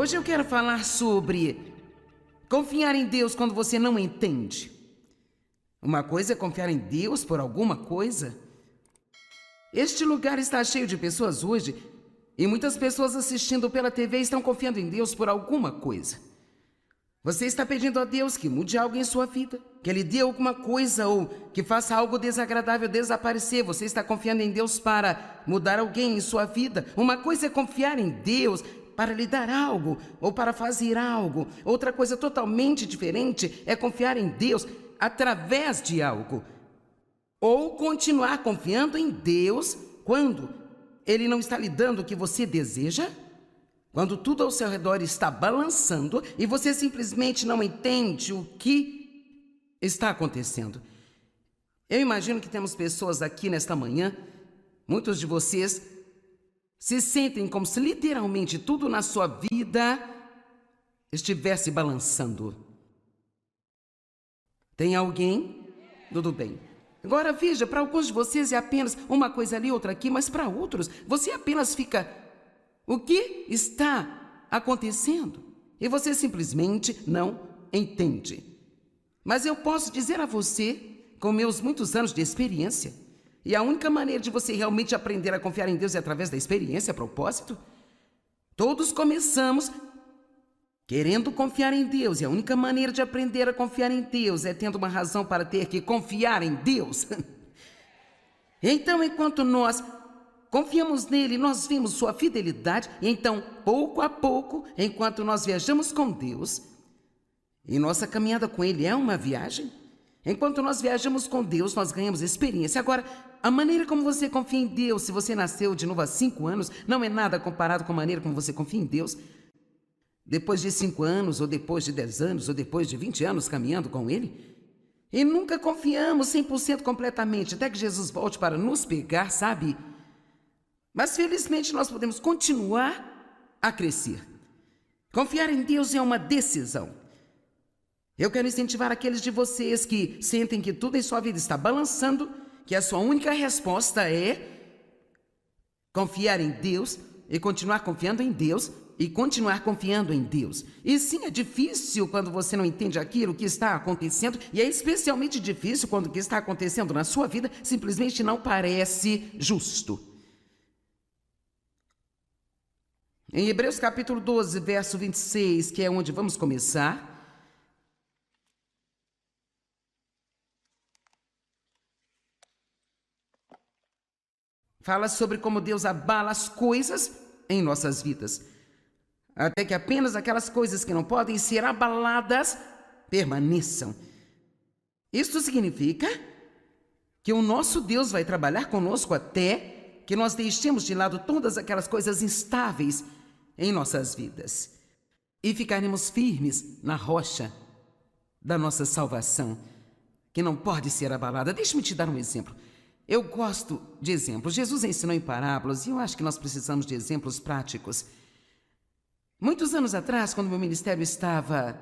Hoje eu quero falar sobre confiar em Deus quando você não entende. Uma coisa é confiar em Deus por alguma coisa. Este lugar está cheio de pessoas hoje e muitas pessoas assistindo pela TV estão confiando em Deus por alguma coisa. Você está pedindo a Deus que mude algo em sua vida, que Ele dê alguma coisa ou que faça algo desagradável desaparecer. Você está confiando em Deus para mudar alguém em sua vida. Uma coisa é confiar em Deus para lhe dar algo ou para fazer algo. Outra coisa totalmente diferente é confiar em Deus através de algo. Ou continuar confiando em Deus quando Ele não está lhe dando o que você deseja. Quando tudo ao seu redor está balançando e você simplesmente não entende o que está acontecendo. Eu imagino que temos pessoas aqui nesta manhã, muitos de vocês se sentem como se literalmente tudo na sua vida estivesse balançando. Tem alguém? Tudo bem. Agora veja, para alguns de vocês é apenas uma coisa ali, outra aqui, mas para outros você apenas fica: o que está acontecendo? E você simplesmente não entende. Mas eu posso dizer a você, com meus muitos anos de experiência, e a única maneira de você realmente aprender a confiar em Deus é através da experiência, a propósito. Todos começamos querendo confiar em Deus, e a única maneira de aprender a confiar em Deus é tendo uma razão para ter que confiar em Deus. Então, enquanto nós confiamos nele, nós vimos sua fidelidade, e então, pouco a pouco, enquanto nós viajamos com Deus, e nossa caminhada com ele é uma viagem, enquanto nós viajamos com Deus, nós ganhamos experiência. Agora, a maneira como você confia em Deus, se você nasceu de novo há 5 anos, não é nada comparado com a maneira como você confia em Deus depois de 5 anos, ou depois de 10 anos, ou depois de 20 anos caminhando com ele. E nunca confiamos 100% completamente, até que Jesus volte para nos pegar, sabe? Mas felizmente nós podemos continuar a crescer. Confiar em Deus é uma decisão. Eu quero incentivar aqueles de vocês que sentem que tudo em sua vida está balançando, que a sua única resposta é confiar em Deus e continuar confiando em Deus e continuar confiando em Deus. E sim, é difícil quando você não entende aquilo que está acontecendo, e é especialmente difícil quando o que está acontecendo na sua vida simplesmente não parece justo. Em Hebreus capítulo 12, verso 26, que é onde vamos começar, fala sobre como Deus abala as coisas em nossas vidas, até que apenas aquelas coisas que não podem ser abaladas permaneçam. Isso significa que o nosso Deus vai trabalhar conosco até que nós deixemos de lado todas aquelas coisas instáveis em nossas vidas e ficaremos firmes na rocha da nossa salvação, que não pode ser abalada. Deixe-me te dar um exemplo. Eu gosto de exemplos. Jesus ensinou em parábolas e eu acho que nós precisamos de exemplos práticos. Muitos anos atrás, quando meu ministério estava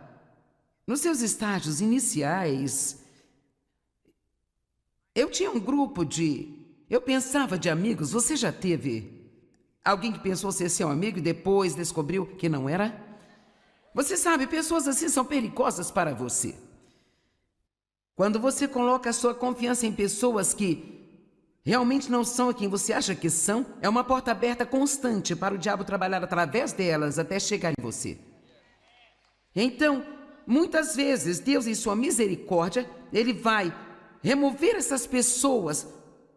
nos seus estágios iniciais, eu tinha um grupo eu pensava de amigos. Você já teve alguém que pensou ser seu amigo e depois descobriu que não era? Você sabe, pessoas assim são perigosas para você. Quando você coloca a sua confiança em pessoas que realmente não são quem você acha que são, é uma porta aberta constante para o diabo trabalhar através delas até chegar em você. Então, muitas vezes, Deus, em sua misericórdia, Ele vai remover essas pessoas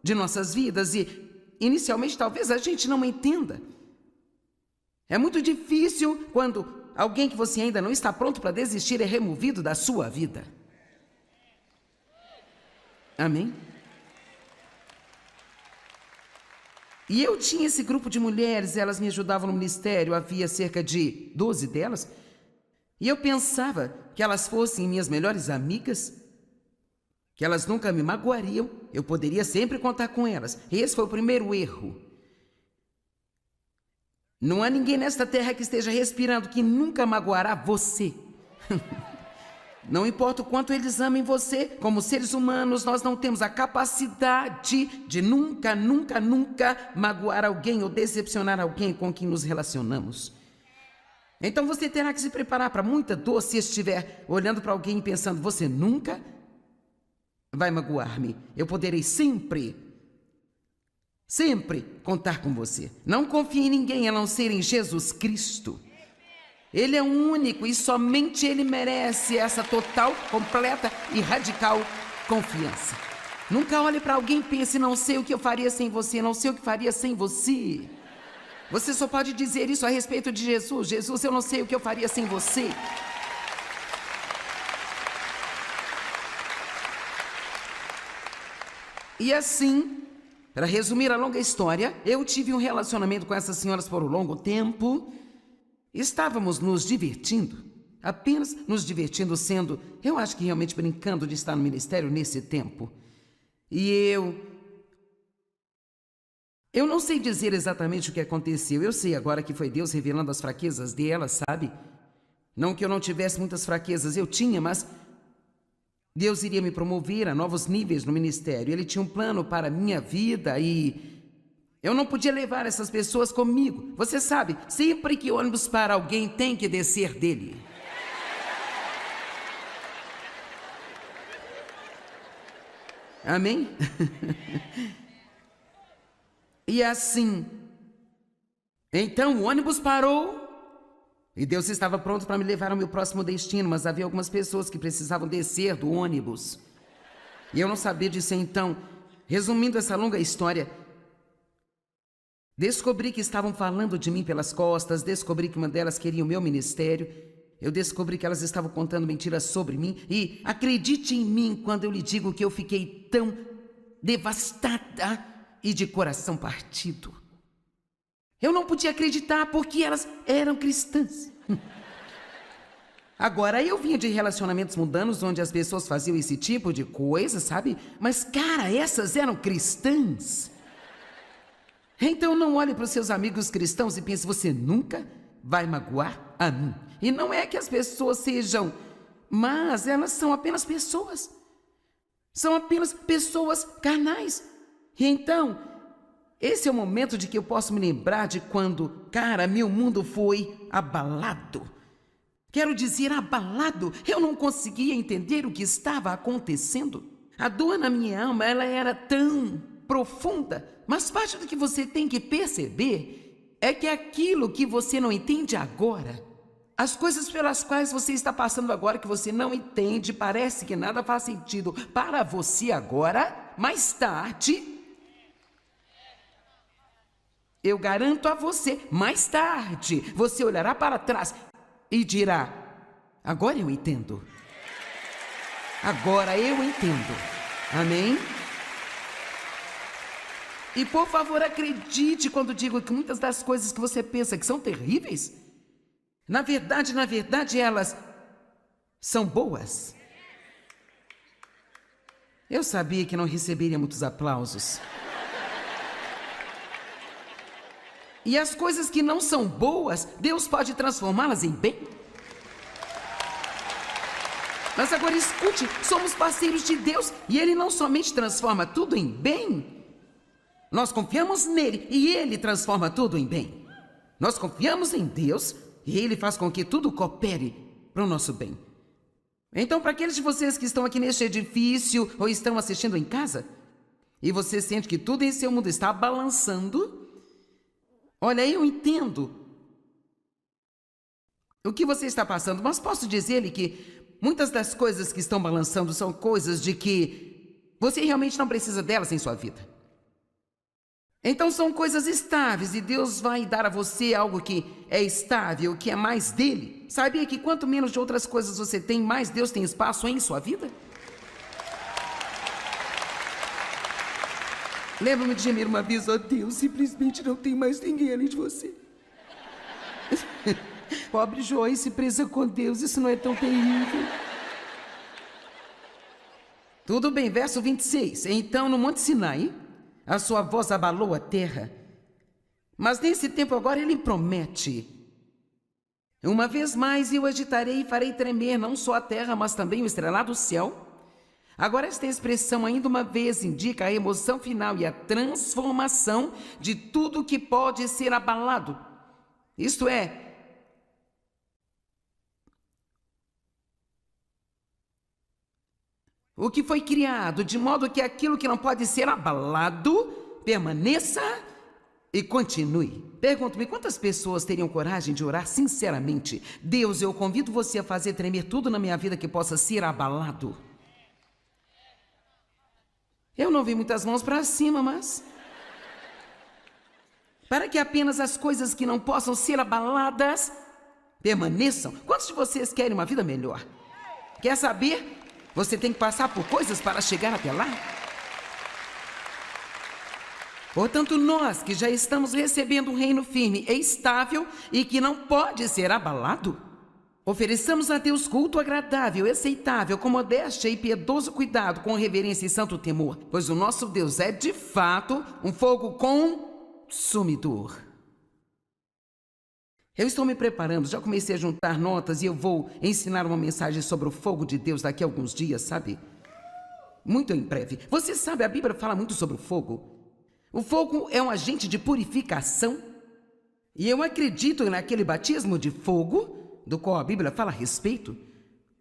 de nossas vidas e, inicialmente, talvez a gente não entenda. É muito difícil quando alguém que você ainda não está pronto para desistir é removido da sua vida. Amém? E eu tinha esse grupo de mulheres, elas me ajudavam no ministério, havia cerca de 12 delas, e eu pensava que elas fossem minhas melhores amigas, que elas nunca me magoariam, eu poderia sempre contar com elas. E esse foi o primeiro erro. Não há ninguém nesta terra que esteja respirando que nunca magoará você. Não importa o quanto eles amem você, como seres humanos, nós não temos a capacidade de nunca magoar alguém ou decepcionar alguém com quem nos relacionamos. Então você terá que se preparar para muita dor se estiver olhando para alguém e pensando: você nunca vai magoar-me. Eu poderei sempre contar com você. Não confie em ninguém a não ser em Jesus Cristo. Ele é o único e somente Ele merece essa total, completa e radical confiança. Nunca olhe para alguém e pense: não sei o que eu faria sem você, não sei o que faria sem você. Você só pode dizer isso a respeito de Jesus. Jesus, eu não sei o que eu faria sem você. E assim, para resumir a longa história, eu tive um relacionamento com essas senhoras por um longo tempo. Estávamos nos divertindo, apenas nos divertindo, sendo, eu acho que realmente brincando de estar no ministério nesse tempo. E eu não sei dizer exatamente o que aconteceu. Eu sei agora que foi Deus revelando as fraquezas dela, sabe? Não que eu não tivesse muitas fraquezas, eu tinha, mas Deus iria me promover a novos níveis no ministério. Ele tinha um plano para a minha vida e eu não podia levar essas pessoas comigo. Você sabe, sempre que o ônibus para, alguém tem que descer dele. Amém? E assim, então o ônibus parou e Deus estava pronto para me levar ao meu próximo destino, mas havia algumas pessoas que precisavam descer do ônibus. E eu não sabia disso. Então, resumindo essa longa história, descobri que estavam falando de mim pelas costas, descobri que uma delas queria o meu ministério, eu descobri que elas estavam contando mentiras sobre mim e acredite em mim quando eu lhe digo que eu fiquei tão devastada e de coração partido. Eu não podia acreditar porque elas eram cristãs. Agora, eu vinha de relacionamentos mundanos onde as pessoas faziam esse tipo de coisa, sabe? Mas, cara, essas eram cristãs. Então não olhe para os seus amigos cristãos e pense: você nunca vai magoar a mim. E não é que as pessoas sejam más, elas são apenas pessoas. São apenas pessoas carnais. E então, esse é o momento de que eu posso me lembrar de quando, cara, meu mundo foi abalado. Quero dizer, abalado. Eu não conseguia entender o que estava acontecendo. A dor na minha alma, ela era tão profunda. Mas parte do que você tem que perceber é que aquilo que você não entende agora, as coisas pelas quais você está passando agora que você não entende, parece que nada faz sentido para você agora, mais tarde, eu garanto a você, mais tarde, você olhará para trás e dirá: agora eu entendo. Agora eu entendo. Amém? E por favor, acredite quando digo que muitas das coisas que você pensa que são terríveis, na verdade, elas são boas. Eu sabia que não receberia muitos aplausos. E as coisas que não são boas, Deus pode transformá-las em bem. Mas agora escute, somos parceiros de Deus e Ele não somente transforma tudo em bem. Nós confiamos nele e Ele transforma tudo em bem. Nós confiamos em Deus e Ele faz com que tudo coopere para o nosso bem. Então, para aqueles de vocês que estão aqui neste edifício ou estão assistindo em casa, e você sente que tudo em seu mundo está balançando, olha, eu entendo o que você está passando, mas posso dizer-lhe que muitas das coisas que estão balançando são coisas de que você realmente não precisa delas em sua vida. Então são coisas estáveis e Deus vai dar a você algo que é estável, que é mais dele. Sabia que quanto menos de outras coisas você tem, mais Deus tem espaço em sua vida? Lembro-me de gemer uma vez: ó Deus, simplesmente não tem mais ninguém além de você. Pobre Joyce, presa com Deus, isso não é tão terrível. Tudo bem, verso 26. Então, no Monte Sinai, a sua voz abalou a terra. Mas nesse tempo agora ele promete: uma vez mais eu agitarei e farei tremer não só a terra, mas também o estrelado céu. Agora esta expressão, ainda uma vez, indica a emoção final e a transformação de tudo que pode ser abalado. Isto é, o que foi criado, de modo que aquilo que não pode ser abalado permaneça e continue. Pergunto-me, quantas pessoas teriam coragem de orar sinceramente? Deus, eu convido você a fazer tremer tudo na minha vida que possa ser abalado. Eu não vi muitas mãos para cima, mas... para que apenas as coisas que não possam ser abaladas permaneçam. Quantos de vocês querem uma vida melhor? Quer saber? Você tem que passar por coisas para chegar até lá. Portanto, nós que já estamos recebendo um reino firme e estável e que não pode ser abalado, ofereçamos a Deus culto agradável, aceitável, com modéstia e piedoso cuidado, com reverência e santo temor, pois o nosso Deus é, de fato, um fogo consumidor. Eu estou me preparando, já comecei a juntar notas e eu vou ensinar uma mensagem sobre o fogo de Deus daqui a alguns dias, sabe? Muito em breve. Você sabe, a Bíblia fala muito sobre o fogo. O fogo é um agente de purificação. E eu acredito naquele batismo de fogo, do qual a Bíblia fala a respeito.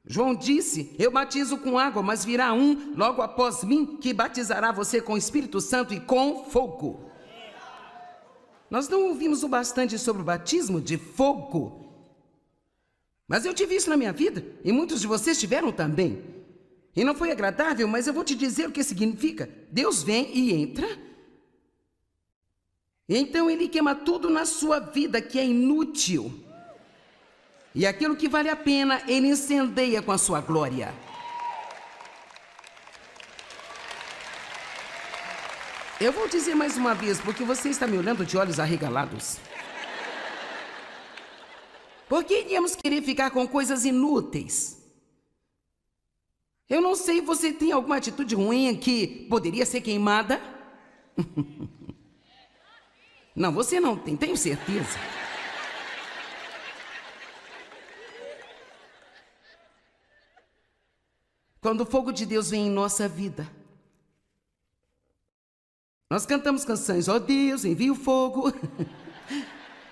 João disse, eu batizo com água, mas virá um logo após mim que batizará você com o Espírito Santo e com fogo. Nós não ouvimos o bastante sobre o batismo de fogo. Mas eu tive isso na minha vida, e muitos de vocês tiveram também. E não foi agradável, mas eu vou te dizer o que significa. Deus vem e entra. Então ele queima tudo na sua vida que é inútil. E aquilo que vale a pena, ele incendeia com a sua glória. Eu vou dizer mais uma vez, porque você está me olhando de olhos arregalados. Por que iríamos querer ficar com coisas inúteis? Eu não sei, você tem alguma atitude ruim que poderia ser queimada? Não, você não tem, tenho certeza. Quando o fogo de Deus vem em nossa vida, nós cantamos canções, ó Deus, envia o fogo.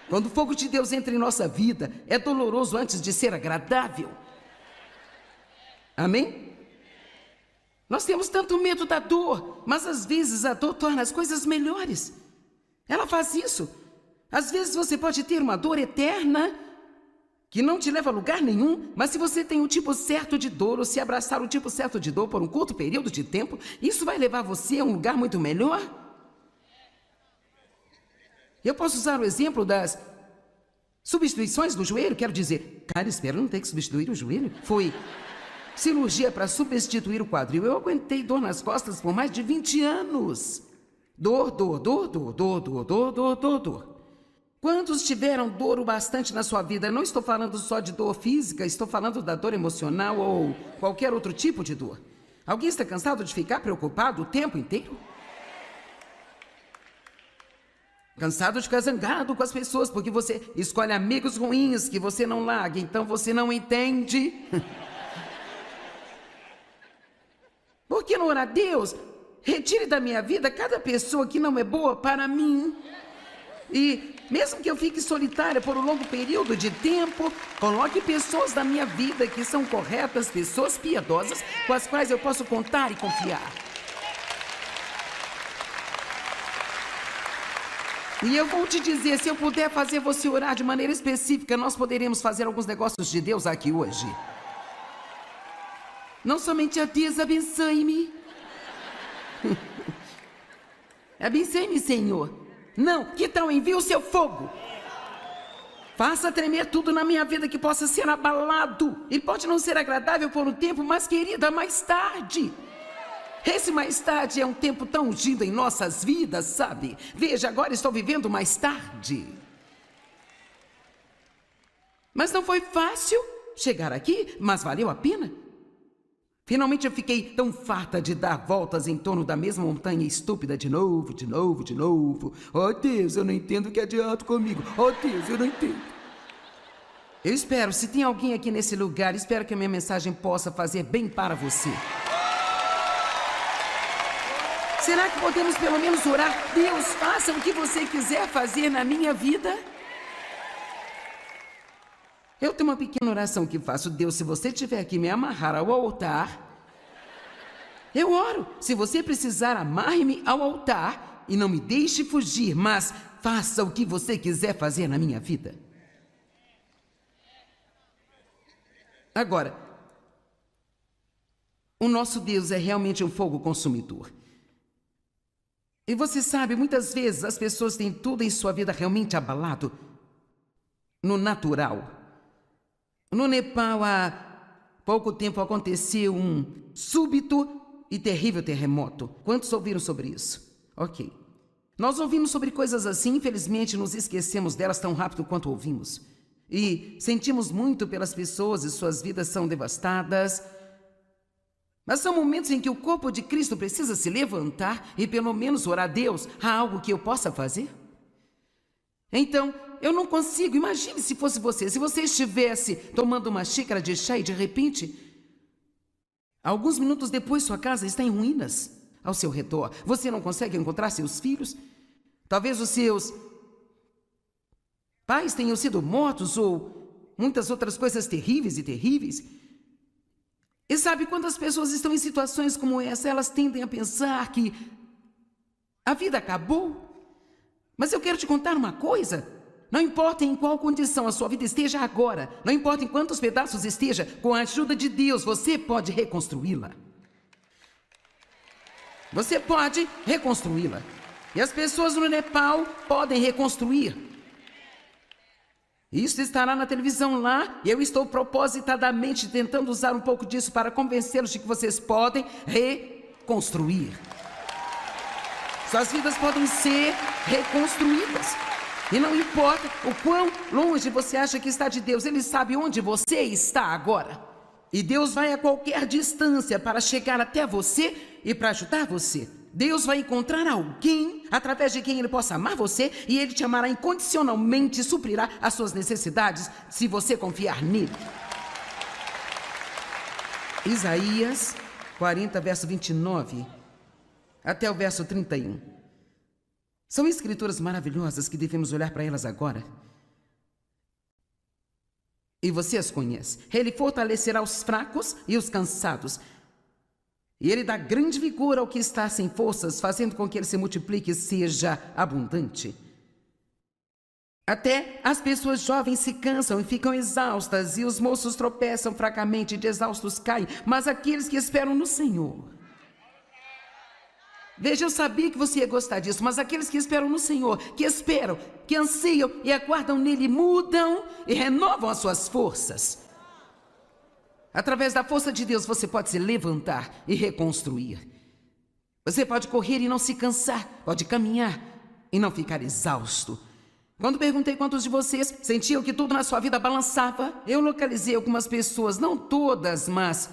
Quando o fogo de Deus entra em nossa vida, é doloroso antes de ser agradável. Amém? Nós temos tanto medo da dor, mas às vezes a dor torna as coisas melhores. Ela faz isso. Às vezes você pode ter uma dor eterna que não te leva a lugar nenhum, mas se você tem um tipo certo de dor, ou se abraçar o tipo certo de dor por um curto período de tempo, isso vai levar você a um lugar muito melhor. Eu posso usar o exemplo das substituições do joelho, quero dizer, cara, espero não ter que substituir o joelho. Foi cirurgia para substituir o quadril. Eu aguentei dor nas costas por mais de 20 anos. Dor, dor, dor, dor, dor, dor, dor, dor, dor, dor. Quantos tiveram dor o bastante na sua vida? Não estou falando só de dor física, estou falando da dor emocional ou qualquer outro tipo de dor. Alguém está cansado de ficar preocupado o tempo inteiro? Cansado de ficar zangado com as pessoas porque você escolhe amigos ruins que você não larga, então você não entende. Por que não orar a Deus? Retire da minha vida cada pessoa que não é boa para mim. E mesmo que eu fique solitária por um longo período de tempo, coloque pessoas da minha vida que são corretas, pessoas piedosas, com as quais eu posso contar e confiar. E eu vou te dizer, se eu puder fazer você orar de maneira específica, nós poderemos fazer alguns negócios de Deus aqui hoje. Não somente a Deus, abençoe-me. Abençoe-me, Senhor. Não, que tal envie o seu fogo? Faça tremer tudo na minha vida que possa ser abalado. Ele pode não ser agradável por um tempo, mas querida, mais tarde. Esse mais tarde é um tempo tão ungido em nossas vidas, sabe? Veja, agora estou vivendo mais tarde. Mas não foi fácil chegar aqui, mas valeu a pena. Finalmente eu fiquei tão farta de dar voltas em torno da mesma montanha estúpida de novo, de novo, de novo. Oh Deus, eu não entendo o que adianta comigo. Oh Deus, eu não entendo. Eu espero, se tem alguém aqui nesse lugar, espero que a minha mensagem possa fazer bem para você. Será que podemos pelo menos orar? Deus, faça o que você quiser fazer na minha vida. Eu tenho uma pequena oração que faço. Deus, se você tiver que me amarrar ao altar, Eu oro. Se você precisar, amarre-me ao altar e não me deixe fugir, mas faça o que você quiser fazer na minha vida. Agora, o nosso Deus é realmente um fogo consumidor. E você sabe, muitas vezes as pessoas têm tudo em sua vida realmente abalado no natural. No Nepal, há pouco tempo aconteceu um súbito e terrível terremoto. Quantos ouviram sobre isso? Ok. Nós ouvimos sobre coisas assim, infelizmente nos esquecemos delas tão rápido quanto ouvimos. E sentimos muito pelas pessoas e suas vidas são devastadas. Mas são momentos em que o corpo de Cristo precisa se levantar e pelo menos orar a Deus. Há algo que eu possa fazer? Então, eu não consigo. Imagine se fosse você. Se você estivesse tomando uma xícara de chá e de repente, alguns minutos depois, sua casa está em ruínas ao seu redor. Você não consegue encontrar seus filhos. Talvez os seus pais tenham sido mortos ou muitas outras coisas terríveis e terríveis. E sabe, quando as pessoas estão em situações como essa, elas tendem a pensar que a vida acabou. Mas eu quero te contar uma coisa. Não importa em qual condição a sua vida esteja agora, não importa em quantos pedaços esteja, com a ajuda de Deus, você pode reconstruí-la. Você pode reconstruí-la. E as pessoas no Nepal podem reconstruir. Isso estará na televisão lá, e eu estou propositadamente tentando usar um pouco disso para convencê-los de que vocês podem reconstruir. Suas vidas podem ser reconstruídas. E não importa o quão longe você acha que está de Deus, Ele sabe onde você está agora. E Deus vai a qualquer distância para chegar até você e para ajudar você. Deus vai encontrar alguém através de quem Ele possa amar você e Ele te amará incondicionalmente e suprirá as suas necessidades se você confiar nele. Isaías 40, verso 29 até o verso 31. São escrituras maravilhosas que devemos olhar para elas agora. E você as conhece. Ele fortalecerá os fracos e os cansados. E Ele dá grande vigor ao que está sem forças, fazendo com que ele se multiplique e seja abundante. Até as pessoas jovens se cansam e ficam exaustas, e os moços tropeçam fracamente e de exaustos caem, mas aqueles que esperam no Senhor... Veja, eu sabia que você ia gostar disso, mas aqueles que esperam no Senhor, que esperam, que anseiam e aguardam nele, mudam e renovam as suas forças. Através da força de Deus, você pode se levantar e reconstruir. Você pode correr e não se cansar, pode caminhar e não ficar exausto. Quando perguntei quantos de vocês sentiam que tudo na sua vida balançava, eu localizei algumas pessoas, não todas, mas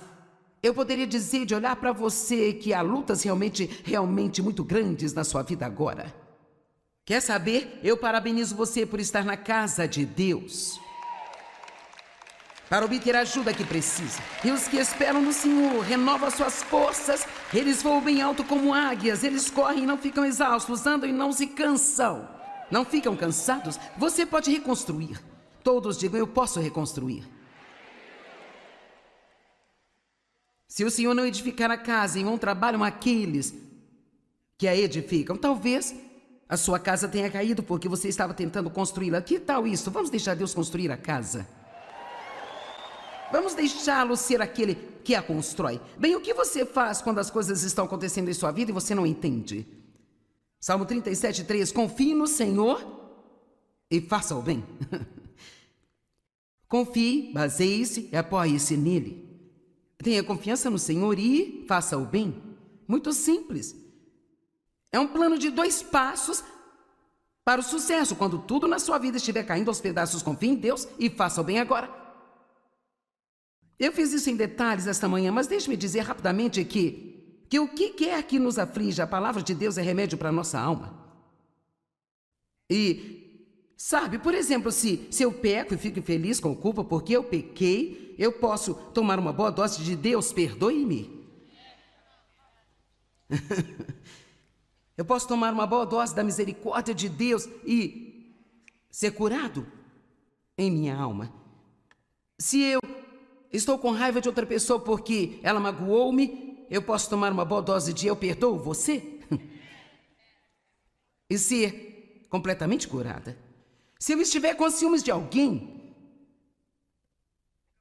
eu poderia dizer de olhar para você que há lutas realmente muito grandes na sua vida agora. Quer saber? Eu parabenizo você por estar na casa de Deus, para obter a ajuda que precisa. E os que esperam no Senhor renovam suas forças, eles voam bem alto como águias, eles correm e não ficam exaustos, andam e não se cansam. Não ficam cansados? Você pode reconstruir. Todos digam, eu posso reconstruir. Se o Senhor não edificar a casa, em vão trabalham aqueles que a edificam. Talvez a sua casa tenha caído porque você estava tentando construí-la. Que tal isso? Vamos deixar Deus construir a casa. Vamos deixá-lo ser aquele que a constrói. Bem, o que você faz quando as coisas estão acontecendo em sua vida e você não entende? Salmo 37, 3. Confie no Senhor e faça o bem. Confie, baseie-se e apoie-se nele. Tenha confiança no Senhor e faça o bem. Muito simples. É um plano de 2 passos para o sucesso. Quando tudo na sua vida estiver caindo aos pedaços, confie em Deus e faça o bem agora. Eu fiz isso em detalhes esta manhã, mas deixe-me dizer rapidamente que o que quer que nos aflige, a palavra de Deus é remédio para a nossa alma. E, sabe, por exemplo, se eu peco e fico feliz com culpa porque eu pequei, eu posso tomar uma boa dose de Deus, perdoe-me. Eu posso tomar uma boa dose da misericórdia de Deus e ser curado em minha alma. Se eu estou com raiva de outra pessoa porque ela magoou-me, eu posso tomar uma boa dose de eu perdoo você e ser completamente curada. Se eu estiver com ciúmes de alguém,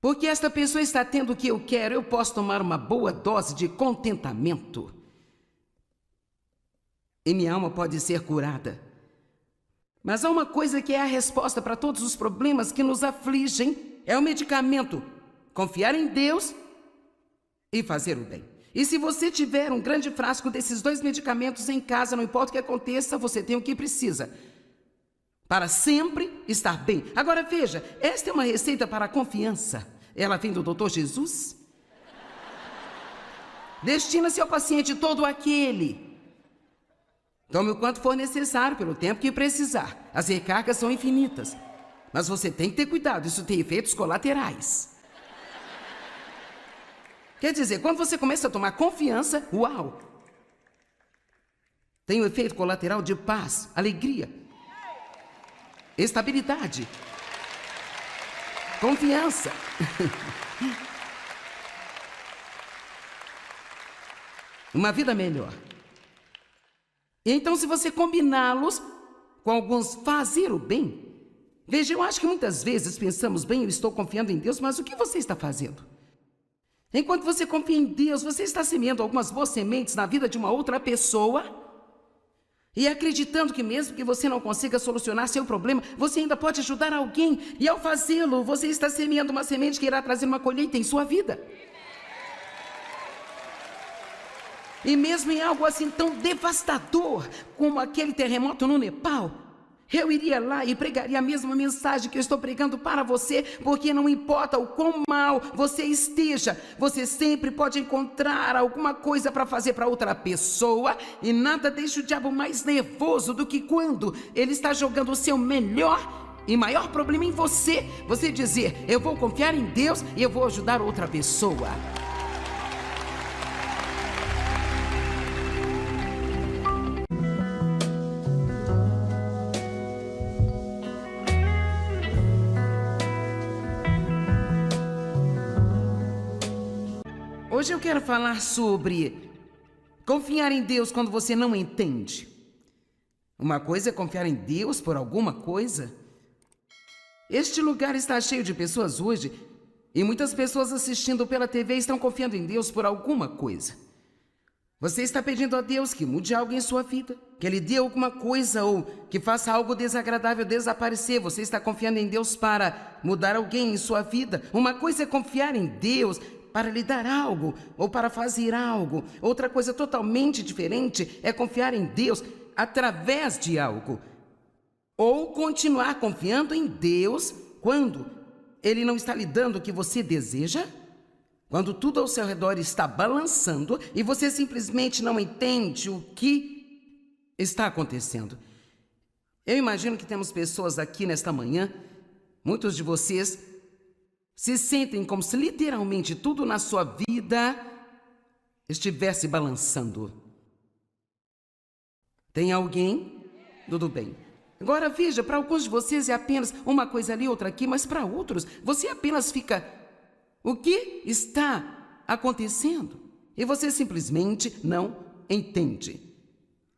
porque esta pessoa está tendo o que eu quero, eu posso tomar uma boa dose de contentamento. E minha alma pode ser curada. Mas há uma coisa que é a resposta para todos os problemas que nos afligem, é o medicamento. Confiar em Deus e fazer o bem. E se você tiver um grande frasco desses 2 medicamentos em casa, não importa o que aconteça, você tem o que precisa para sempre estar bem. Agora veja, esta é uma receita para a confiança. Ela vem do Dr. Jesus. Destina-se ao paciente todo aquele. Tome o quanto for necessário, pelo tempo que precisar. As recargas são infinitas. Mas você tem que ter cuidado, isso tem efeitos colaterais. Quer dizer, quando você começa a tomar confiança, uau! Tem um efeito colateral de paz, alegria, estabilidade, confiança. Uma vida melhor. Então, se você combiná-los com alguns fazer o bem, veja, eu acho que muitas vezes pensamos, bem, eu estou confiando em Deus, mas o que você está fazendo? Enquanto você confia em Deus, você está semeando algumas boas sementes na vida de uma outra pessoa e acreditando que mesmo que você não consiga solucionar seu problema, você ainda pode ajudar alguém. E ao fazê-lo, você está semeando uma semente que irá trazer uma colheita em sua vida. E mesmo em algo assim tão devastador como aquele terremoto no Nepal, eu iria lá e pregaria a mesma mensagem que eu estou pregando para você, porque não importa o quão mal você esteja, você sempre pode encontrar alguma coisa para fazer para outra pessoa, e nada deixa o diabo mais nervoso do que quando ele está jogando o seu melhor e maior problema em você. Você dizer, eu vou confiar em Deus e eu vou ajudar outra pessoa. Hoje eu quero falar sobre confiar em Deus quando você não entende. Uma coisa é confiar em Deus por alguma coisa. Este lugar está cheio de pessoas hoje e muitas pessoas assistindo pela TV estão confiando em Deus por alguma coisa. Você está pedindo a Deus que mude algo em sua vida, que Ele dê alguma coisa ou que faça algo desagradável desaparecer. Você está confiando em Deus para mudar alguém em sua vida. Uma coisa é confiar em Deus para lhe dar algo ou para fazer algo. Outra coisa totalmente diferente é confiar em Deus através de algo. Ou continuar confiando em Deus quando Ele não está lhe dando o que você deseja, quando tudo ao seu redor está balançando e você simplesmente não entende o que está acontecendo. Eu imagino que temos pessoas aqui nesta manhã, muitos de vocês se sentem como se literalmente tudo na sua vida estivesse balançando. Tem alguém? Tudo bem. Agora veja, para alguns de vocês é apenas uma coisa ali, outra aqui, mas para outros você apenas fica, o que está acontecendo? E você simplesmente não entende.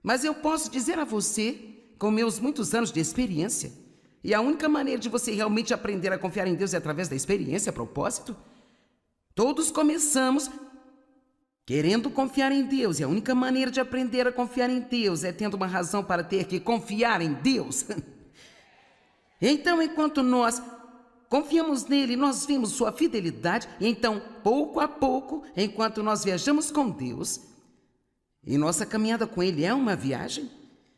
Mas eu posso dizer a você, com meus muitos anos de experiência, e a única maneira de você realmente aprender a confiar em Deus é através da experiência, a propósito. Todos começamos querendo confiar em Deus, e a única maneira de aprender a confiar em Deus é tendo uma razão para ter que confiar em Deus. Então, enquanto nós confiamos nele, nós vimos sua fidelidade, e então, pouco a pouco, enquanto nós viajamos com Deus, e nossa caminhada com Ele é uma viagem,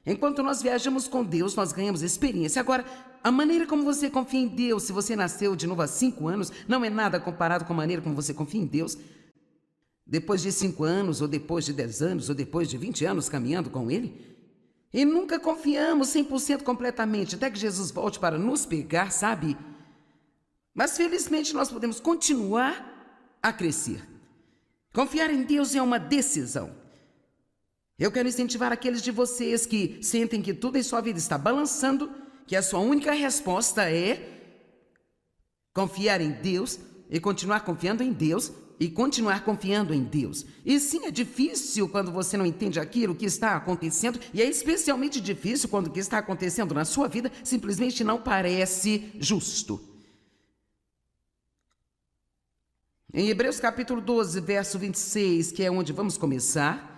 enquanto nós viajamos com Deus, nós ganhamos experiência. Agora, a maneira como você confia em Deus, se você nasceu de novo há 5 anos, não é nada comparado com a maneira como você confia em Deus depois de 5 anos, ou depois de 10 anos, ou depois de 20 anos caminhando com Ele. E nunca confiamos 100% completamente, até que Jesus volte para nos pegar, sabe? Mas felizmente nós podemos continuar a crescer. Confiar em Deus é uma decisão. Eu quero incentivar aqueles de vocês que sentem que tudo em sua vida está balançando, que a sua única resposta é confiar em Deus e continuar confiando em Deus e continuar confiando em Deus. E sim, é difícil quando você não entende aquilo que está acontecendo, e é especialmente difícil quando o que está acontecendo na sua vida simplesmente não parece justo. Em Hebreus capítulo 12, verso 26, que é onde vamos começar,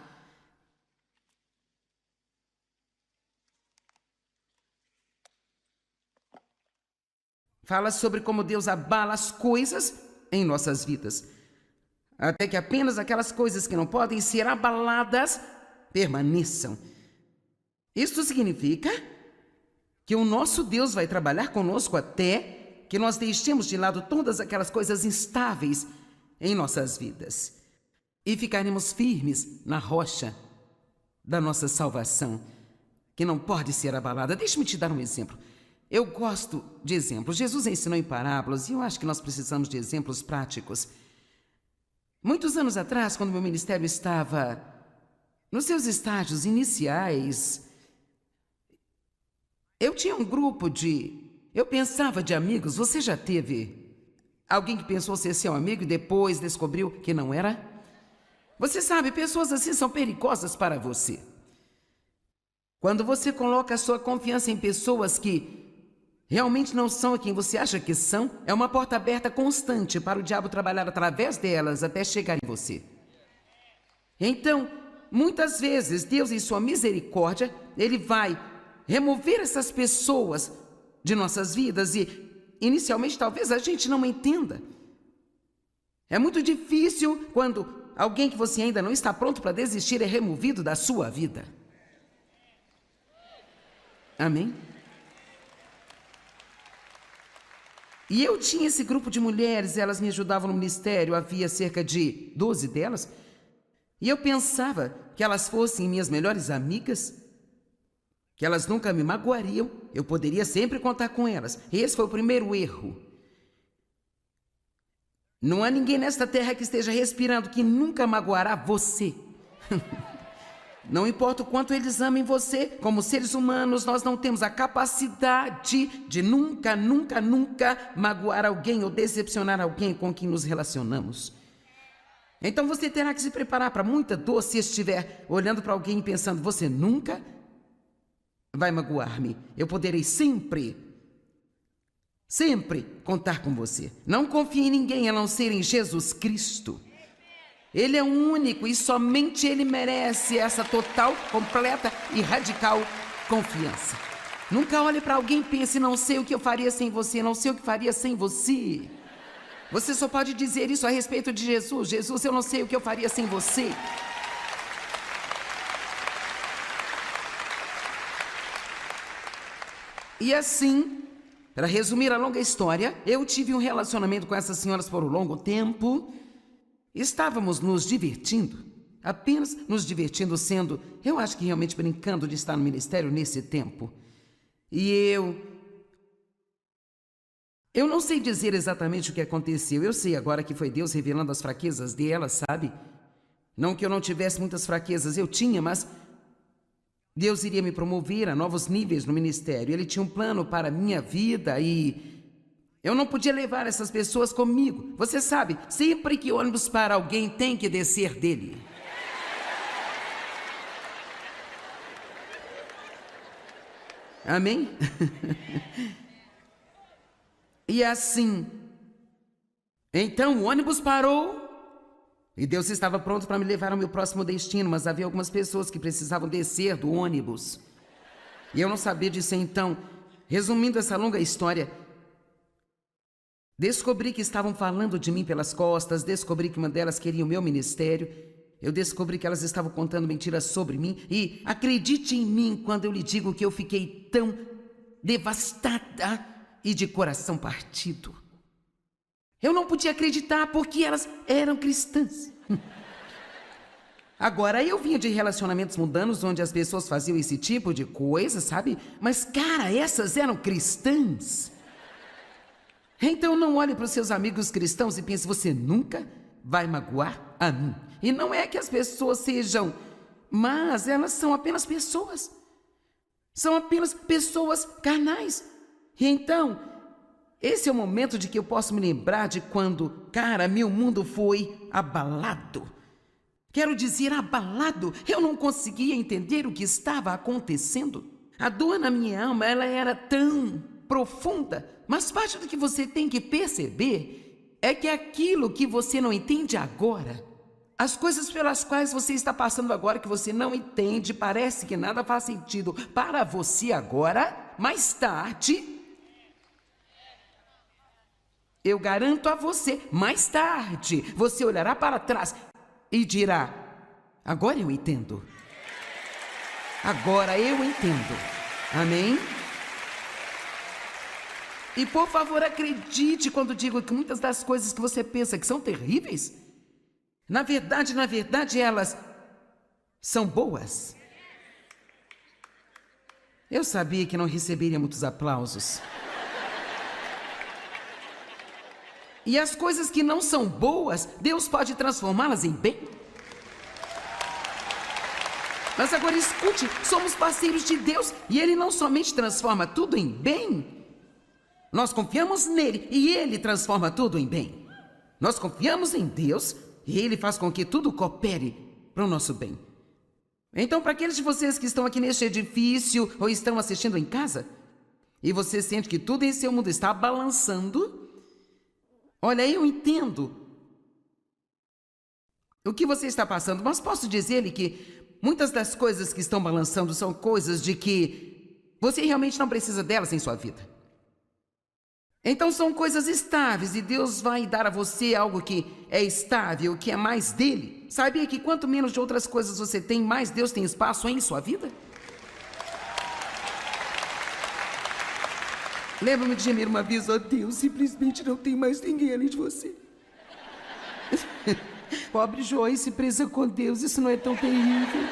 fala sobre como Deus abala as coisas em nossas vidas, até que apenas aquelas coisas que não podem ser abaladas permaneçam. Isto significa que o nosso Deus vai trabalhar conosco até que nós deixemos de lado todas aquelas coisas instáveis em nossas vidas e ficaremos firmes na rocha da nossa salvação, que não pode ser abalada. Deixe-me te dar um exemplo. Eu gosto de exemplos. Jesus ensinou em parábolas e eu acho que nós precisamos de exemplos práticos. Muitos anos atrás, quando meu ministério estava nos seus estágios iniciais, eu tinha um grupo eu pensava de amigos. Você já teve alguém que pensou ser seu amigo e depois descobriu que não era? Você sabe, pessoas assim são perigosas para você. Quando você coloca a sua confiança em pessoas que realmente não são quem você acha que são, é uma porta aberta constante para o diabo trabalhar através delas até chegar em você. Então, muitas vezes, Deus, em sua misericórdia, Ele vai remover essas pessoas de nossas vidas e, inicialmente, talvez a gente não entenda. É muito difícil quando alguém que você ainda não está pronto para desistir é removido da sua vida. Amém? E eu tinha esse grupo de mulheres, elas me ajudavam no ministério, havia cerca de 12 delas, e eu pensava que elas fossem minhas melhores amigas, que elas nunca me magoariam, eu poderia sempre contar com elas. E esse foi o primeiro erro. Não há ninguém nesta terra que esteja respirando que nunca magoará você. Não importa o quanto eles amem você, como seres humanos, nós não temos a capacidade de nunca magoar alguém ou decepcionar alguém com quem nos relacionamos. Então você terá que se preparar para muita dor se estiver olhando para alguém e pensando, você nunca vai magoar-me. Eu poderei sempre contar com você. Não confie em ninguém a não ser em Jesus Cristo. Ele é o único e somente Ele merece essa total, completa e radical confiança. Nunca olhe para alguém e pense, não sei o que eu faria sem você, não sei o que faria sem você. Você só pode dizer isso a respeito de Jesus. Jesus, eu não sei o que eu faria sem você. E assim, para resumir a longa história, eu tive um relacionamento com essas senhoras por um longo tempo. Estávamos nos divertindo, apenas nos divertindo, sendo, eu acho que realmente brincando de estar no ministério nesse tempo. E eu não sei dizer exatamente o que aconteceu. Eu sei agora que foi Deus revelando as fraquezas dela, sabe? Não que eu não tivesse muitas fraquezas, eu tinha, mas Deus iria me promover a novos níveis no ministério. Ele tinha um plano para a minha vida e eu não podia levar essas pessoas comigo. Você sabe, sempre que o ônibus para alguém tem que descer dele. Amém? E assim, então o ônibus parou e Deus estava pronto para me levar ao meu próximo destino, mas havia algumas pessoas que precisavam descer do ônibus. E eu não sabia disso. Então, resumindo essa longa história, descobri que estavam falando de mim pelas costas, descobri que uma delas queria o meu ministério, eu descobri que elas estavam contando mentiras sobre mim e acredite em mim quando eu lhe digo que eu fiquei tão devastada e de coração partido. Eu não podia acreditar porque elas eram cristãs. Agora, eu vinha de relacionamentos mundanos onde as pessoas faziam esse tipo de coisa, sabe? Mas, cara, essas eram cristãs. Então não olhe para os seus amigos cristãos e pense, você nunca vai magoar a mim. E não é que as pessoas sejam más, elas são apenas pessoas. São apenas pessoas carnais. E então, Esse é o momento de que eu posso me lembrar de quando, cara, meu mundo foi abalado. Quero dizer, abalado. Eu não conseguia entender o que estava acontecendo. A dor na minha alma, ela era tão profunda. Mas parte do que você tem que perceber é que aquilo que você não entende agora, as coisas pelas quais você está passando agora que você não entende, parece que nada faz sentido para você agora, mais tarde, eu garanto a você, mais tarde, você olhará para trás e dirá: agora eu entendo. Agora eu entendo. Amém? E por favor, acredite quando digo que muitas das coisas que você pensa que são terríveis, na verdade, elas são boas. Eu sabia que não receberia muitos aplausos. E as coisas que não são boas, Deus pode transformá-las em bem. Mas agora escute, somos parceiros de Deus e Ele não somente transforma tudo em bem. Nós confiamos nele e Ele transforma tudo em bem. Nós confiamos em Deus e Ele faz com que tudo coopere para o nosso bem. Então, para aqueles de vocês que estão aqui neste edifício ou estão assistindo em casa, e você sente que tudo em seu mundo está balançando, olha, eu entendo o que você está passando, mas posso dizer-lhe que muitas das coisas que estão balançando são coisas de que você realmente não precisa delas em sua vida. Então são coisas estáveis e Deus vai dar a você algo que é estável, que é mais dele. Sabia que quanto menos de outras coisas você tem, mais Deus tem espaço em sua vida? Lembro-me de gemer uma vez: ó Deus, simplesmente não tem mais ninguém além de você. Pobre Joyce, presa com Deus, isso não é tão terrível.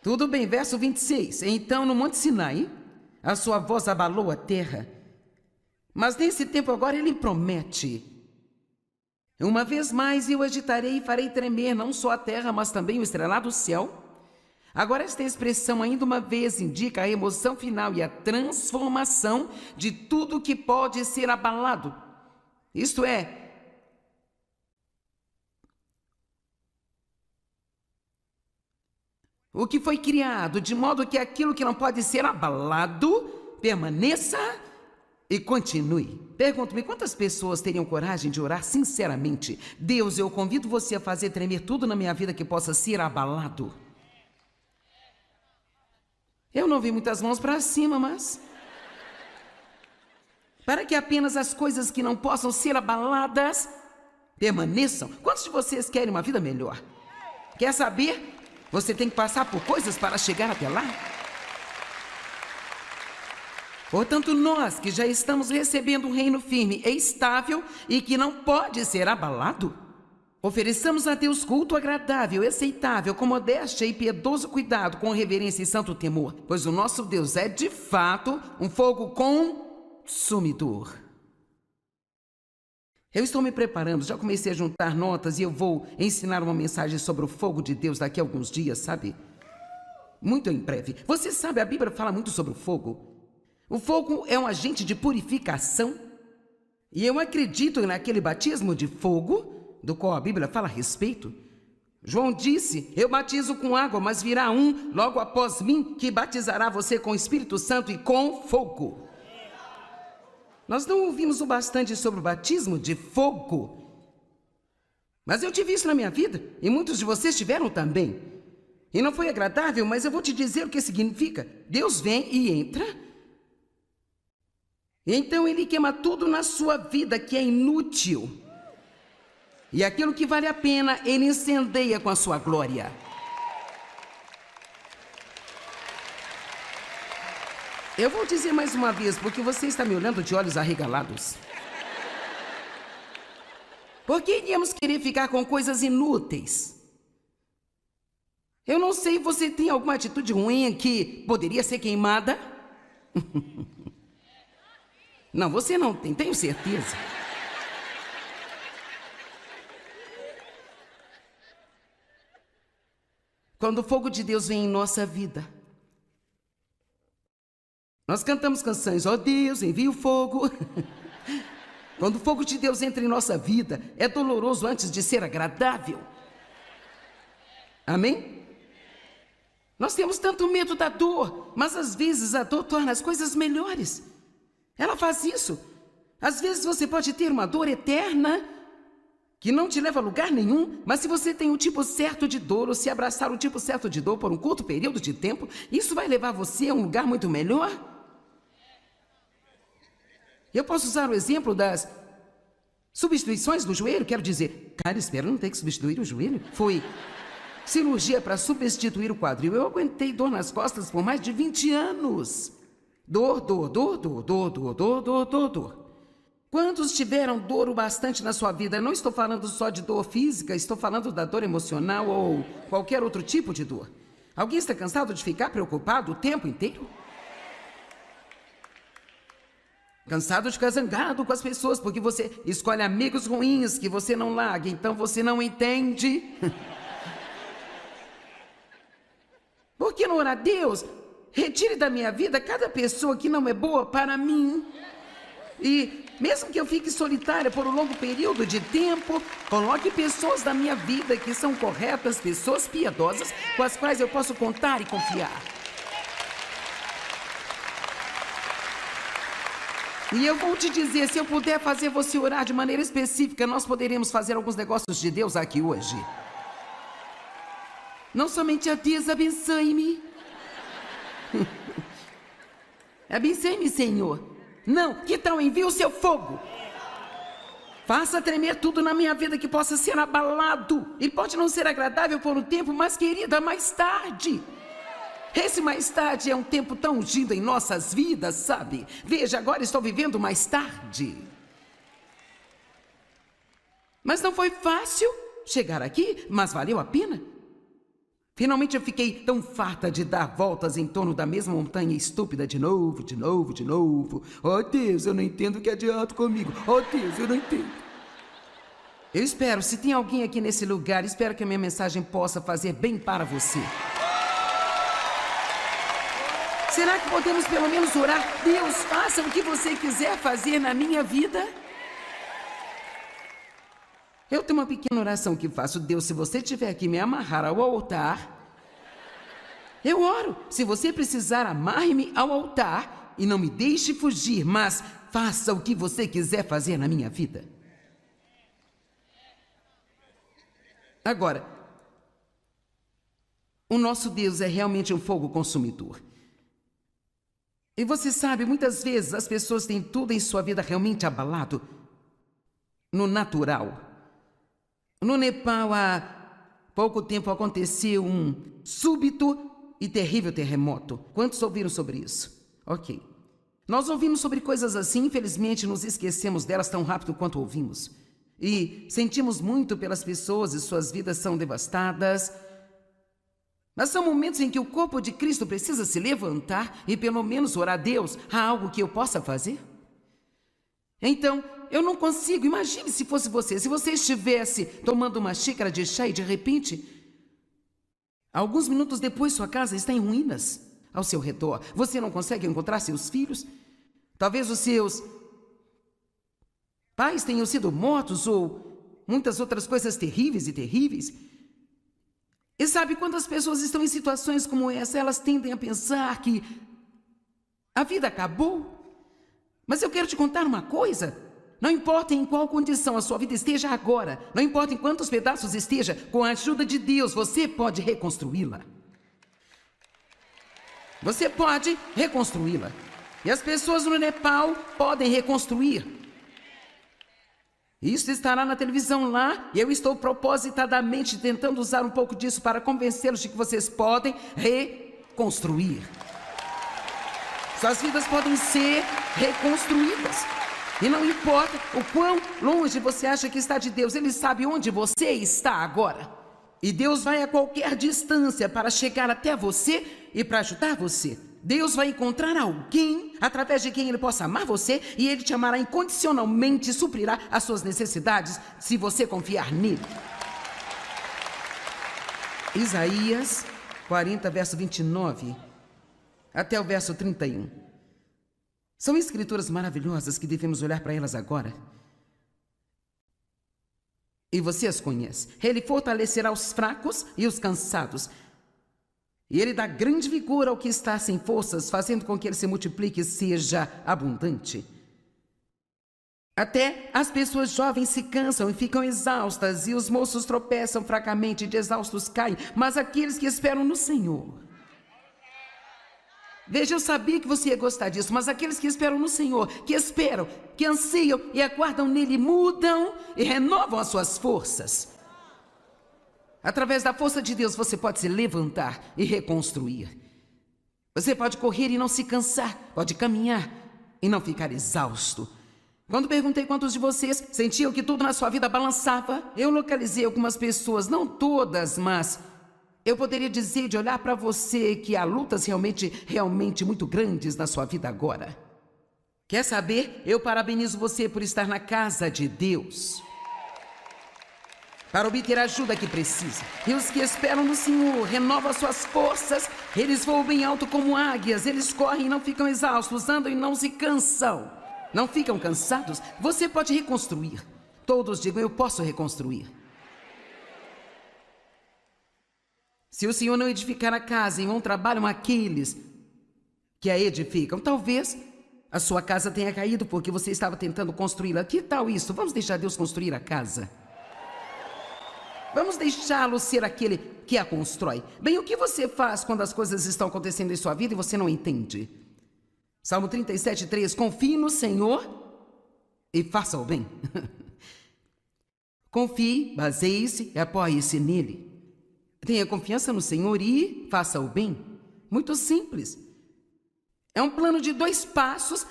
Tudo bem, verso 26. Então, no Monte Sinai, a sua voz abalou a terra. Mas nesse tempo agora ele promete: uma vez mais eu agitarei e farei tremer não só a terra, mas também o estrelado céu. Agora esta expressão ainda uma vez indica a emoção final e a transformação de tudo que pode ser abalado. Isto é, o que foi criado, de modo que aquilo que não pode ser abalado permaneça e continue. Pergunto-me, quantas pessoas teriam coragem de orar sinceramente: Deus, eu convido você a fazer tremer tudo na minha vida que possa ser abalado? Eu não vi muitas mãos para cima, mas para que apenas as coisas que não possam ser abaladas permaneçam. Quantos de vocês querem uma vida melhor? Quer saber? Você tem que passar por coisas para chegar até lá. Portanto, nós que já estamos recebendo um reino firme e estável e que não pode ser abalado, ofereçamos a Deus culto agradável, aceitável, com modéstia e piedoso cuidado, com reverência e santo temor, pois o nosso Deus é, de fato, um fogo consumidor. Eu estou me preparando, já comecei a juntar notas e eu vou ensinar uma mensagem sobre o fogo de Deus daqui a alguns dias, sabe? Muito em breve. Você sabe, a Bíblia fala muito sobre o fogo. O fogo é um agente de purificação. E eu acredito naquele batismo de fogo, do qual a Bíblia fala a respeito. João disse: eu batizo com água, mas virá um logo após mim que batizará você com o Espírito Santo e com fogo. Nós não ouvimos o bastante sobre o batismo de fogo. Mas eu tive isso na minha vida, e muitos de vocês tiveram também. E não foi agradável, mas eu vou te dizer o que significa. Deus vem e entra. Então Ele queima tudo na sua vida que é inútil. E aquilo que vale a pena, Ele incendeia com a sua glória. Eu vou dizer mais uma vez, porque você está me olhando de olhos arregalados. Por que iríamos querer ficar com coisas inúteis? Eu não sei, você tem alguma atitude ruim que poderia ser queimada? Não, você não tem, tenho certeza. Quando o fogo de Deus vem em nossa vida, Nós cantamos canções, ó Deus, envia o fogo. Quando o fogo de Deus entra em nossa vida, é doloroso antes de ser agradável. Amém? Nós temos tanto medo da dor, mas às vezes a dor torna as coisas melhores. Ela faz isso. Às vezes você pode ter uma dor eterna que não te leva a lugar nenhum, mas se você tem um tipo certo de dor, ou se abraçar o tipo certo de dor por um curto período de tempo, isso vai levar você a um lugar muito melhor. Eu posso usar o exemplo das substituições do joelho, quero dizer, cara, espero não ter que substituir o joelho. Foi cirurgia para substituir o quadril. Eu aguentei dor nas costas por mais de 20 anos. Dor, dor, dor, dor, dor, dor, dor, dor, dor, dor. Quantos tiveram dor o bastante na sua vida? Eu não estou falando só de dor física, estou falando da dor emocional ou qualquer outro tipo de dor. Alguém está cansado de ficar preocupado o tempo inteiro? Cansado de ficar zangado com as pessoas porque você escolhe amigos ruins que você não larga, então você não entende. Por que não orar a Deus? Retire da minha vida cada pessoa que não é boa para mim. E mesmo que eu fique solitária por um longo período de tempo, coloque pessoas da minha vida que são corretas, pessoas piedosas, com as quais eu posso contar e confiar. E eu vou te dizer, se eu puder fazer você orar de maneira específica, nós poderíamos fazer alguns negócios de Deus aqui hoje. Não somente a Deus, abençoe-me. Abençoe-me, Senhor. Não, que tal envie o seu fogo? Faça tremer tudo na minha vida que possa ser abalado. E pode não ser agradável por um tempo, mas querida, mais tarde. Esse mais tarde é um tempo tão ungido em nossas vidas, sabe? Veja, agora estou vivendo mais tarde. Mas não foi fácil chegar aqui, mas valeu a pena. Finalmente eu fiquei tão farta de dar voltas em torno da mesma montanha estúpida de novo, de novo, de novo. Oh Deus, eu não entendo o que adianta comigo. Oh Deus, eu não entendo. Eu espero, se tem alguém aqui nesse lugar, espero que a minha mensagem possa fazer bem para você. Será que podemos pelo menos orar? Deus, faça o que você quiser fazer na minha vida. Eu tenho uma pequena oração que faço. Deus, se você tiver que me amarrar ao altar, eu oro. Se você precisar, amarre-me ao altar e não me deixe fugir, mas faça o que você quiser fazer na minha vida. Agora, o nosso Deus é realmente um fogo consumidor. E você sabe, muitas vezes as pessoas têm tudo em sua vida realmente abalado no natural. No Nepal, há pouco tempo aconteceu um súbito e terrível terremoto. Quantos ouviram sobre isso? Ok. Nós ouvimos sobre coisas assim, infelizmente nos esquecemos delas tão rápido quanto ouvimos. E sentimos muito pelas pessoas e suas vidas são devastadas. Mas são momentos em que o corpo de Cristo precisa se levantar e pelo menos orar a Deus. Há algo que eu possa fazer? Então, eu não consigo. Imagine se fosse você. Se você estivesse tomando uma xícara de chá e de repente, alguns minutos depois, sua casa está em ruínas ao seu redor. Você não consegue encontrar seus filhos. Talvez os seus pais tenham sido mortos ou muitas outras coisas terríveis e terríveis. E sabe, quando as pessoas estão em situações como essa, elas tendem a pensar que a vida acabou. Mas eu quero te contar uma coisa. Não importa em qual condição a sua vida esteja agora, não importa em quantos pedaços esteja, com a ajuda de Deus, você pode reconstruí-la. Você pode reconstruí-la. E as pessoas no Nepal podem reconstruir. Isso estará na televisão lá, e eu estou propositadamente tentando usar um pouco disso para convencê-los de que vocês podem reconstruir. Suas vidas podem ser reconstruídas. E não importa o quão longe você acha que está de Deus, Ele sabe onde você está agora. E Deus vai a qualquer distância para chegar até você e para ajudar você. Deus vai encontrar alguém através de quem Ele possa amar você e Ele te amará incondicionalmente e suprirá as suas necessidades se você confiar nele. Isaías 40, verso 29 até o verso 31. São escrituras maravilhosas que devemos olhar para elas agora. E você as conhece. Ele fortalecerá os fracos e os cansados. E Ele dá grande vigor ao que está sem forças, fazendo com que ele se multiplique e seja abundante. Até as pessoas jovens se cansam e ficam exaustas, e os moços tropeçam fracamente e de exaustos caem, mas aqueles que esperam no Senhor... Veja, eu sabia que você ia gostar disso, mas aqueles que esperam no Senhor, que esperam, que anseiam e aguardam nele, mudam e renovam as suas forças. Através da força de Deus, você pode se levantar e reconstruir. Você pode correr e não se cansar, pode caminhar e não ficar exausto. Quando perguntei quantos de vocês sentiam que tudo na sua vida balançava, eu localizei algumas pessoas, não todas, mas eu poderia dizer de olhar para você que há lutas realmente muito grandes na sua vida agora. Quer saber? Eu parabenizo você por estar na casa de Deus, para obter a ajuda que precisa. E os que esperam no Senhor renovam suas forças, eles voam bem alto como águias, eles correm e não ficam exaustos, andam e não se cansam. Não ficam cansados? Você pode reconstruir. Todos digam, eu posso reconstruir. Se o Senhor não edificar a casa, em vão trabalham aqueles que a edificam. Talvez a sua casa tenha caído porque você estava tentando construí-la. Que tal isso? Vamos deixar Deus construir a casa. Vamos deixá-lo ser aquele que a constrói. Bem, o que você faz quando as coisas estão acontecendo em sua vida e você não entende? Salmo 37:3, confie no Senhor e faça o bem. Confie, baseie-se e apoie-se nele. Tenha confiança no Senhor e faça o bem. Muito simples. É um plano de 2 passos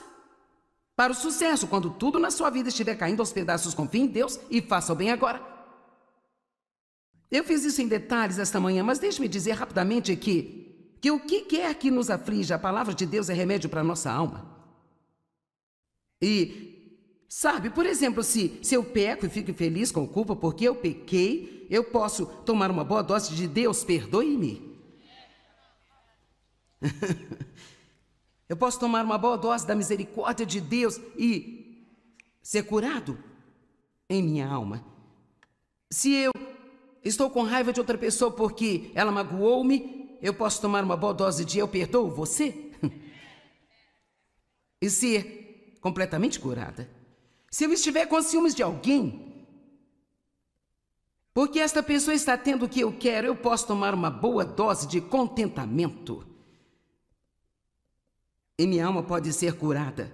para o sucesso. Quando tudo na sua vida estiver caindo aos pedaços, confie em Deus e faça o bem agora. Eu fiz isso em detalhes esta manhã, mas deixe-me dizer rapidamente que o que quer que nos aflige, a palavra de Deus é remédio para a nossa alma. E, sabe, por exemplo, se eu peco e fico feliz com culpa porque eu pequei, eu posso tomar uma boa dose de Deus, perdoe-me. Eu posso tomar uma boa dose da misericórdia de Deus e ser curado em minha alma. Se eu estou com raiva de outra pessoa porque ela magoou-me, eu posso tomar uma boa dose de eu perdoo você e ser completamente curada. Se eu estiver com ciúmes de alguém, porque esta pessoa está tendo o que eu quero, eu posso tomar uma boa dose de contentamento. E minha alma pode ser curada.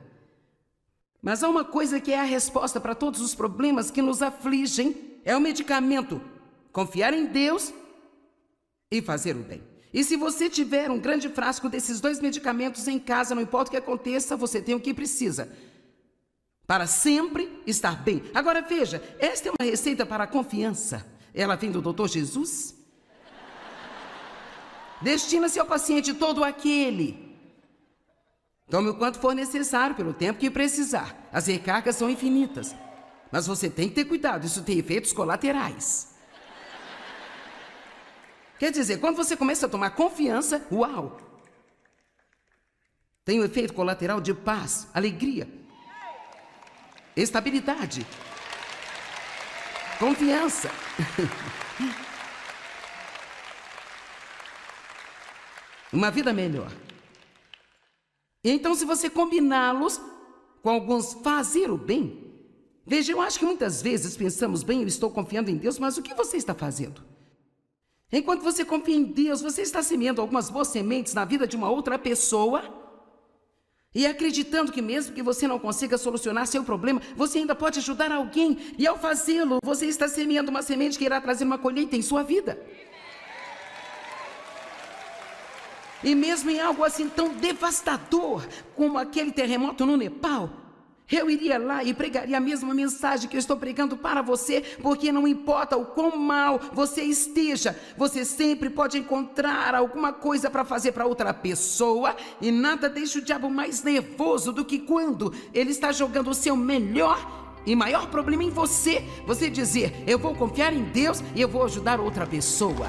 Mas há uma coisa que é a resposta para todos os problemas que nos afligem, é o medicamento. Confiar em Deus e fazer o bem. E se você tiver um grande frasco desses 2 medicamentos em casa, não importa o que aconteça, você tem o que precisa para sempre estar bem. Agora veja, esta é uma receita para a confiança. Ela vem do Dr. Jesus. Destina-se ao paciente todo aquele. Tome o quanto for necessário, pelo tempo que precisar. As recargas são infinitas. Mas você tem que ter cuidado, isso tem efeitos colaterais. Quer dizer, quando você começa a tomar confiança, uau! Tem um efeito colateral de paz, alegria, estabilidade, confiança. Uma vida melhor. E então, se você combiná-los com alguns fazer o bem, veja, eu acho que muitas vezes pensamos, bem, eu estou confiando em Deus, mas o que você está fazendo? Enquanto você confia em Deus, você está semeando algumas boas sementes na vida de uma outra pessoa e acreditando que mesmo que você não consiga solucionar seu problema, você ainda pode ajudar alguém. E ao fazê-lo, você está semeando uma semente que irá trazer uma colheita em sua vida. E mesmo em algo assim tão devastador como aquele terremoto no Nepal, eu iria lá e pregaria a mesma mensagem que eu estou pregando para você, porque não importa o quão mal você esteja, você sempre pode encontrar alguma coisa para fazer para outra pessoa, e nada deixa o diabo mais nervoso do que quando ele está jogando o seu melhor e maior problema em você. Você dizer, eu vou confiar em Deus e eu vou ajudar outra pessoa.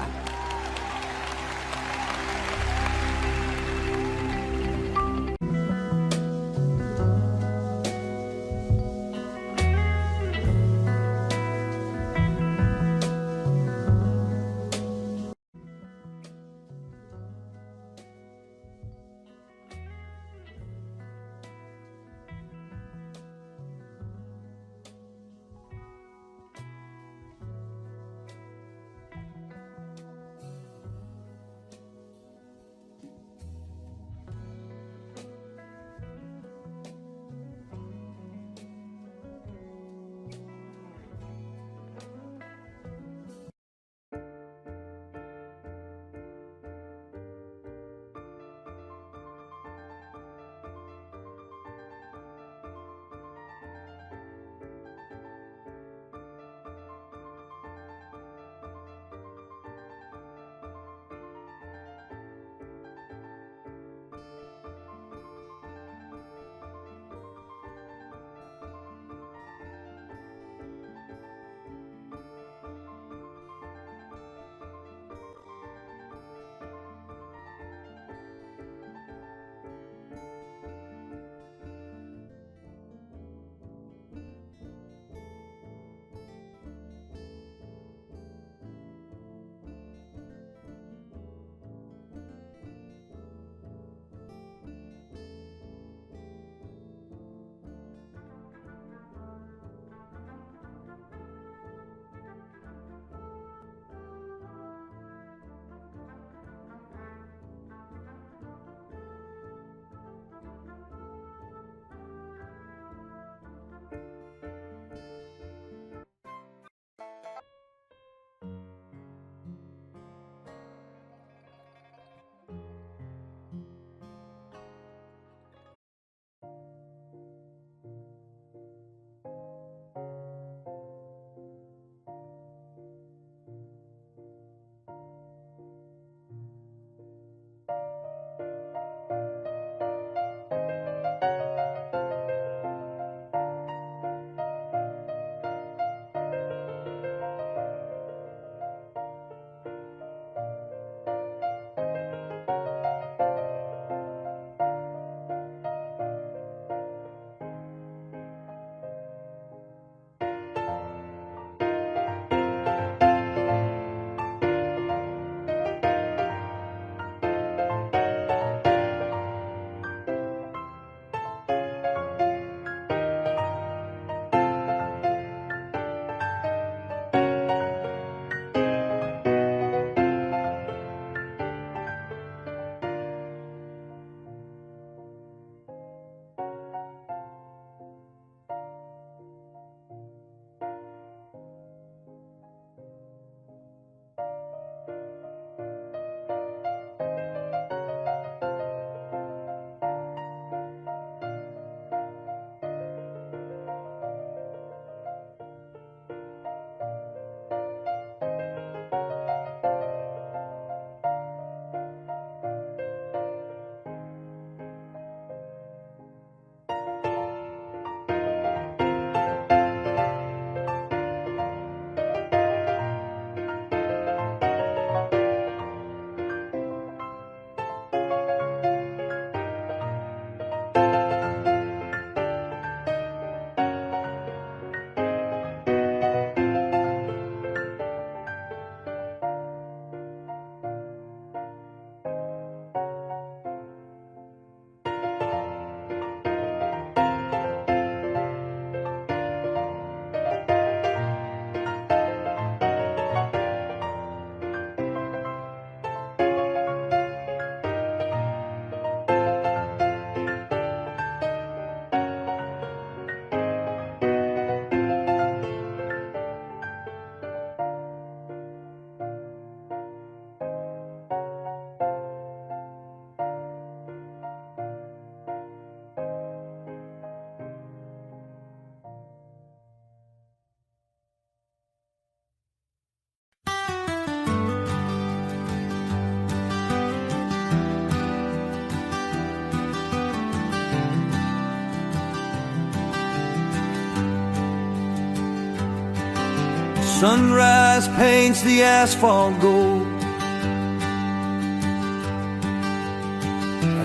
Sunrise paints the asphalt gold.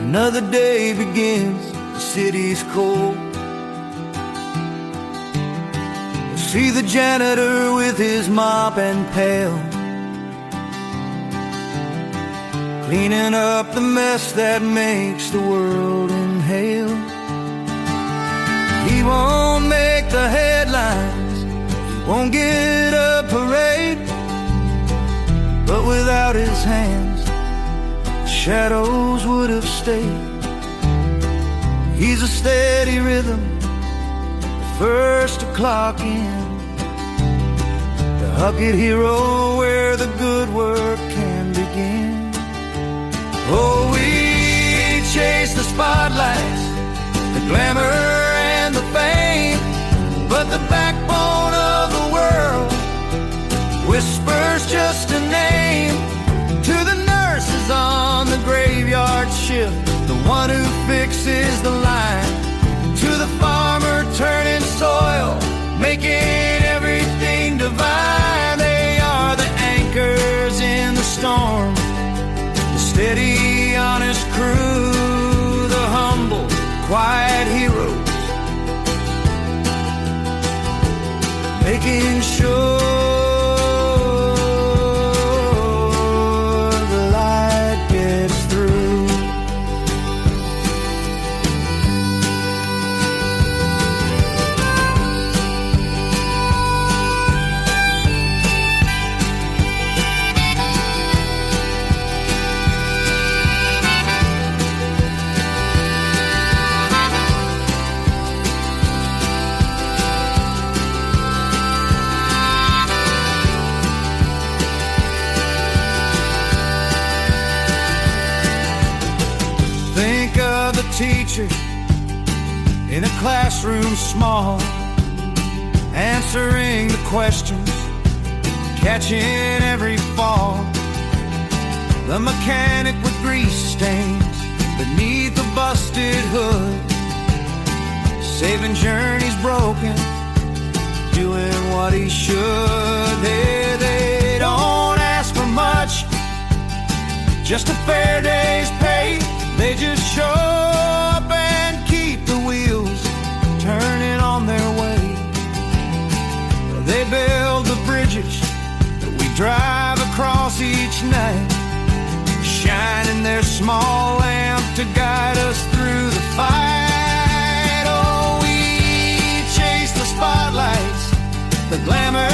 Another day begins, the city's cold. See the janitor with his mop and pail, cleaning up the mess that makes the world inhale. He won't make the headlines, he won't get a parade, but without his hands, the shadows would have stayed. He's a steady rhythm, the first to clock in, the Huckett hero where the good work can begin. Oh, we chase the spotlights, the glamour and the fame, but the backbone of the world whispers just a name. To the nurses on the graveyard shift, the one who fixes the line, to the farmer turning soil, making everything divine. They are the anchors in the storm, the steady, honest crew, the humble, quiet heroes, making sure the light gets through. Think of the teacher in a classroom small, answering the questions, catching every fall. The mechanic with grease stains beneath the busted hood, saving journeys broken, doing what he should. They don't ask for much, just a fair day's pay. They just show up and keep the wheels turning on their way. They build the bridges that we drive across each night, shining their small lamp to guide us through the fight. Oh, we chase the spotlights, the glamour